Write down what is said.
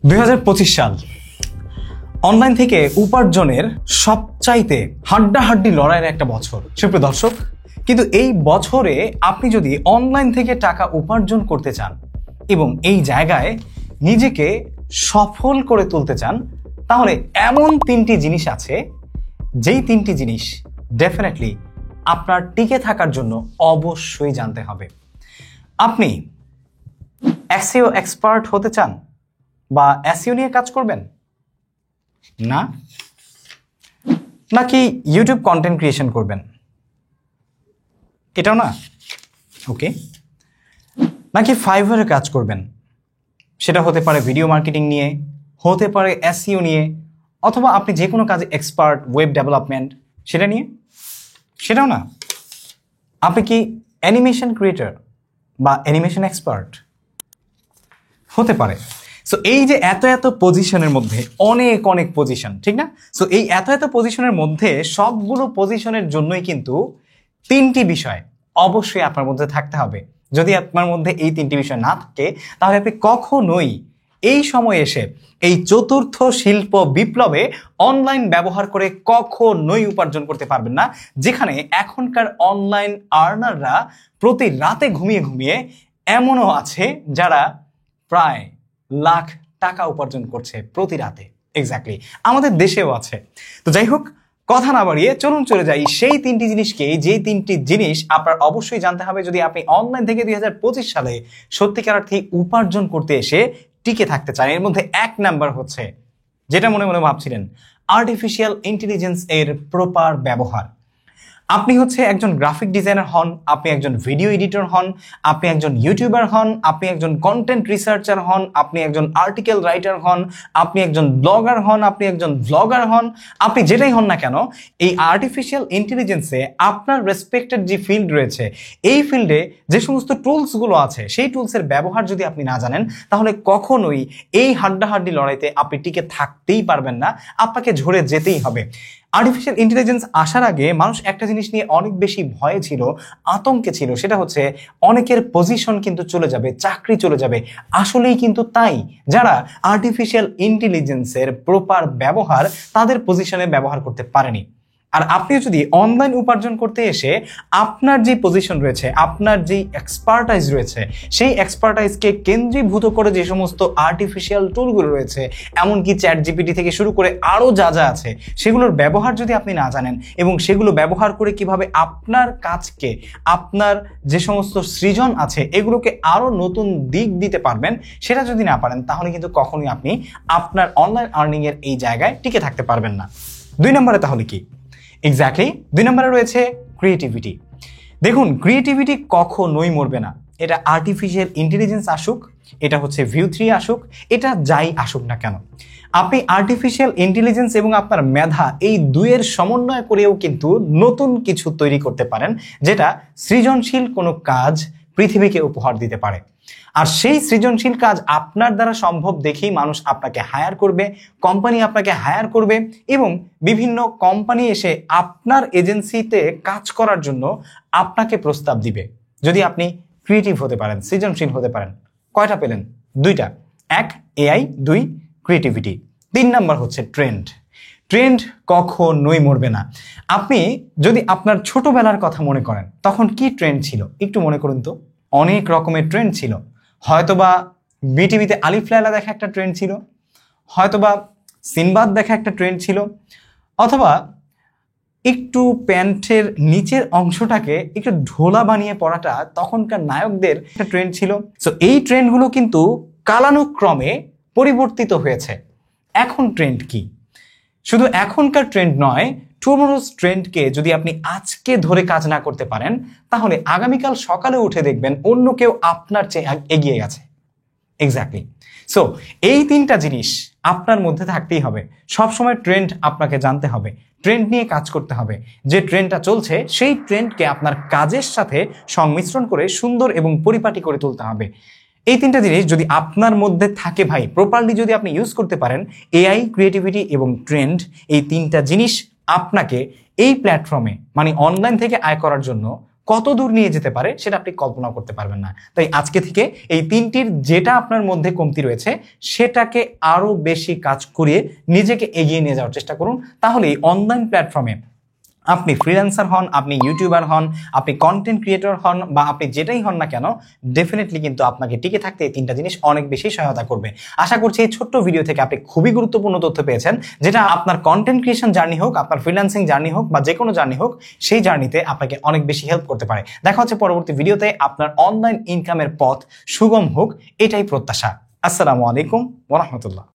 2025 সাল অনলাইন থেকে উপার্জনের সবচাইতে হাড্ডাহাড্ডি লড়াইয়ের একটা বছর। সুপ্রিয় দর্শক, কিন্তু এই বছরে আপনি যদি অনলাইন থেকে টাকা উপার্জন করতে চান এবং এই জায়গায় নিজেকে সফল করে তুলতে চান, তাহলে এমন তিনটি জিনিস আছে যেই তিনটি জিনিস ডেফিনেটলি আপনার টিকে থাকার জন্য অবশ্যই জানতে হবে। আপনি এসইও এক্সপার্ট হতে চান বা এসইও নিয়ে কাজ করবেন না, নাকি ইউটিউব কন্টেন্ট ক্রিয়েশন করবেন, এটাও না, ওকে, নাকি ফাইভারে কাজ করবেন, সেটা হতে পারে ভিডিও মার্কেটিং নিয়ে, হতে পারে এসইও নিয়ে, অথবা আপনি যে কোনো কাজে এক্সপার্ট, ওয়েব ডেভেলপমেন্ট সেটা নিয়ে, সেটাও না, আপনি কি অ্যানিমেশন ক্রিয়েটর বা অ্যানিমেশন এক্সপার্ট হতে পারে। সো এই যে এত পজিশনের মধ্যে অনেক পজিশন, ঠিক না? সো এই এত পজিশনের মধ্যে সবগুলো পজিশনের জন্যই কিন্তু তিনটি বিষয় অবশ্যই আপনার মধ্যে থাকতে হবে। যদি আপনার মধ্যে এই তিনটি বিষয় না থাকে, তাহলে আপনি কখনোই এই সময় এসে এই চতুর্থ শিল্প বিপ্লবে অনলাইন ব্যবহার করে কখনোই উপার্জন করতে পারবেন না, যেখানে এখনকার অনলাইন আর্নাররা প্রতি রাতে ঘুমিয়ে এমনও আছে যারা প্রায় লাখ টাকা উপার্জন করছে প্রতি রাতে। এক্স্যাক্টলি, আমাদের দেশেও আছে। তো যাই হোক, কথা না বাড়িয়ে চলুন চলে যাই সেই তিনটি জিনিসকে, যেই তিনটি জিনিস আপনার অবশ্যই জানতে হবে যদি আপনি অনলাইন থেকে 2025 সালে সত্যিকার অর্থে উপার্জন করতে এসে টিকে থাকতে চান। এর মধ্যে এক নাম্বার হচ্ছে, যেটা মনে মনে ভাবছিলেন, আর্টিফিশিয়াল ইন্টেলিজেন্স এর প্রপার ব্যবহার। আপনি হচ্ছে একজন গ্রাফিক ডিজাইনার হন, আপনি একজন ভিডিও এডিটর হন, আপনি একজন ইউটিউবার হন, আপনি একজন কন্টেন্ট রিসার্চার হন, আপনি একজন আর্টিকেল রাইটার হন, আপনি একজন ব্লগার হন, আপনি একজন ভ্লগার হন, আপনি যেটাই হন না কেন, এই আর্টিফিশিয়াল ইন্টেলিজেন্সে আপনার রেসপেক্টেড যে ফিল্ড রয়েছে, এই ফিল্ডে যে সমস্ত টুলসগুলো আছে, সেই টুলসের ব্যবহার যদি আপনি না জানেন, তাহলে কখনোই এই হাড্ডাহাড্ডি লড়াইতে আপনি টিকে থাকতেই পারবেন না, আপনাকে ঝরে যেতেই হবে। আর্টিফিশিয়াল ইন্টেলিজেন্স আসার আগে মানুষ একটা জিনিস নিয়ে অনেক বেশি ভয়ে ছিল, আতঙ্কে ছিল, সেটা হচ্ছে অনেকের পজিশন কিন্তু চলে যাবে, চাকরি চলে যাবে। আসলেই কিন্তু তাই, যারা আর্টিফিশিয়াল ইন্টেলিজেন্সের প্রপার ব্যবহার তাদের পজিশনে ব্যবহার করতে পারেনি। আর আপনি যদি অনলাইন উপার্জন করতে এসে আপনার যে পজিশন রয়েছে, আপনার যে এক্সপার্টাইজ রয়েছে, সেই এক্সপার্টাইজকে কেন্দ্রীভূত করে যে সমস্ত আর্টিফিশিয়াল টুলগুলো রয়েছে, এমনকি চ্যাট জিপিটি থেকে শুরু করে আরও যা আছে, সেগুলোর ব্যবহার যদি আপনি না জানেন এবং সেগুলো ব্যবহার করে কিভাবে আপনার কাজকে, আপনার যে সমস্ত সৃজন আছে, এগুলোকে আরও নতুন দিক দিতে পারবেন, সেটা যদি না পারেন, তাহলে কিন্তু কখনোই আপনি আপনার অনলাইন আর্নিংয়ের এই জায়গায় টিকে থাকতে পারবেন না। 2 নম্বরে তাহলে কি? এক্স্যাক্টলি 2 নম্বরে রয়েছে ক্রিয়েটিভিটি। দেখুন, ক্রিয়েটিভিটি কখনোই মরবে না। এটা আর্টিফিশিয়াল ইন্টেলিজেন্স আসুক, এটা হচ্ছে ভিউ 3 আসুক, এটা যাই আসুক না কেন, আপনি আর্টিফিশিয়াল ইন্টেলিজেন্স এবং আপনার মেধা, এই দুইয়ের সমন্বয় করেও কিন্তু নতুন কিছু তৈরি করতে পারেন, যেটা সৃজনশীল কোনো কাজ পৃথিবীকে উপহার দিতে পারে। আর সেই সৃজনশীল কাজ আপনার দ্বারা সম্ভব দেখেই মানুষ আপনাকে হায়ার করবে, কোম্পানি আপনাকে হায়ার করবে, এবং বিভিন্ন কোম্পানি এসে আপনার এজেন্সিতে কাজ করার জন্য আপনাকে প্রস্তাব দিবে, যদি আপনি ক্রিয়েটিভ হতে পারেন, সৃজনশীল হতে পারেন। কয়টা পেলেন? 2টা। 1 এআই, 2 ক্রিয়েটিভিটি। 3 নাম্বার হচ্ছে ট্রেন্ড। ট্রেন্ড কখনোই মরবে না। আপনি যদি আপনার ছোটবেলার কথা মনে করেন, তখন কি ট্রেন্ড ছিল একটু মনে করুন তো। অনেক রকমের ট্রেন্ড ছিল। হয়তোবা বিটিভিতে আলিফ লায়লা দেখা একটা ট্রেন্ড ছিল, হয়তোবা সিনবাদ দেখা একটা ট্রেন্ড ছিল, অথবা একটু প্যান্টের নিচের অংশটাকে একটু ঢোলা বানিয়ে পড়াটা তখনকার নায়কদের একটা ট্রেন্ড ছিল। সো এই ট্রেন্ডগুলো কিন্তু কালানুক্রমে পরিবর্তিত হয়েছে। এখন ট্রেন্ড কি? শুধু এখনকার ট্রেন্ড নয়, টুমরোজ ট্রেন্ডকে যদি আপনি আজকে ধরে কাজ না করতে পারেন, তাহলে আগামীকাল সকালে উঠে দেখবেন অন্য কেউ আপনার চেয়ে এগিয়ে গেছে। এক্স্যাক্টলি। সো এই 3টা জিনিস আপনার মধ্যে থাকতেই হবে। সবসময় ট্রেন্ড আপনাকে জানতে হবে, ট্রেন্ড নিয়ে কাজ করতে হবে। যে ট্রেন্ডটা চলছে, সেই ট্রেন্ডকে আপনার কাজের সাথে সংমিশ্রণ করে সুন্দর এবং পরিপাটি করে তুলতে হবে। এই 3টা জিনিস যদি আপনার মধ্যে থাকে ভাই, প্রপারলি যদি আপনি ইউজ করতে পারেন, এআই, ক্রিয়েটিভিটি এবং ট্রেন্ড, এই 3টা জিনিস আপনাকে এই প্ল্যাটফর্মে, মানে অনলাইন থেকে আয় করার জন্য কত দূর নিয়ে যেতে পারে সেটা আপনি কল্পনা করতে পারবেন না। তাই আজকে থেকে এই তিনটির যেটা আপনার মধ্যে কমতি রয়েছে সেটাকে আরো বেশি কাজ করিয়ে নিজেকে এগিয়ে নিয়ে যাওয়ার চেষ্টা করুন। তাহলে এই অনলাইন প্ল্যাটফর্মে আপনি ফ্রিল্যান্সার হন, আপনি ইউটিউবার হন, আপনি কন্টেন্ট ক্রিয়েটর হন, বা আপনি যেটাই হন না কেন, ডেফিনেটলি কিন্তু আপনাকে টিকে থাকতে এই তিনটা জিনিস অনেক বেশি সহায়তা করবে। আশা করছি এই ছোট্ট ভিডিও থেকে আপনি খুবই গুরুত্বপূর্ণ তথ্য পেয়েছেন, যেটা আপনার কন্টেন্ট ক্রিয়েশন জার্নি হোক, আপনার ফ্রিল্যান্সিং জার্নি হোক, বা যে কোনো জার্নি হোক, সেই জার্নিতে আপনাকে অনেক বেশি হেল্প করতে পারে। দেখা হচ্ছে পরবর্তী ভিডিওতে। আপনার অনলাইন ইনকামের পথ সুগম হোক, এটাই প্রত্যাশা। আসসালামু আলাইকুম ওয়া রাহমাতুল্লাহ।